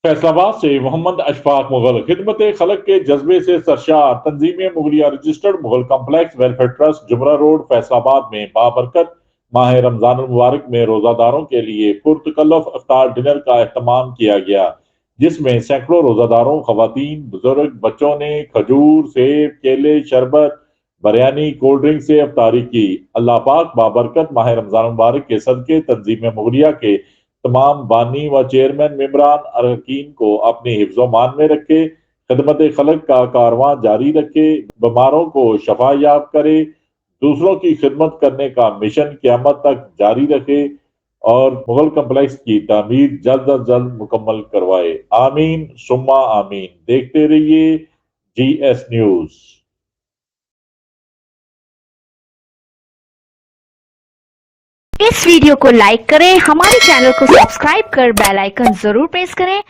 फैसलाबाद से मोहम्मद अशफाक मुगल खिदमत खलक के जज्बे से सरशार तंजीम Mughlia registered Mughal complex welfare trust Jhumra road Faisalabad में बाबरकत माह रमजान मुबारक में रोजादारों के लिए पुरतकल्लफ अफ्तार डिनर का एहतमाम किया गया, जिसमें सैकड़ों रोजादारों, खवातीन, बुजुर्ग, बच्चों ने खजूर, सेब, केले, शरबत, बिरयानी, कोल्ड ड्रिंक से अफ्तारी की। अल्लाह पाक बाबरकत माह रमजान मुबारक के सदके तंजीम मुगलिया के तमाम बानी व चेयरमैन मेंबरान अरकान को अपनी हिफ्ज़-ओ-मान में रखे, खिदमत खलक का कारवां जारी रखे, बीमारों को शफा याब करे, दूसरों की खिदमत करने का मिशन क़यामत तक जारी रखे और मुगल कम्प्लेक्स की तामीर जल्द अज जल्द मुकम्मल करवाए। आमीन सुम्मा आमीन। देखते रहिए GS न्यूज़। इस वीडियो को लाइक करें, हमारे चैनल को सब्सक्राइब कर बेल आइकन जरूर प्रेस करें।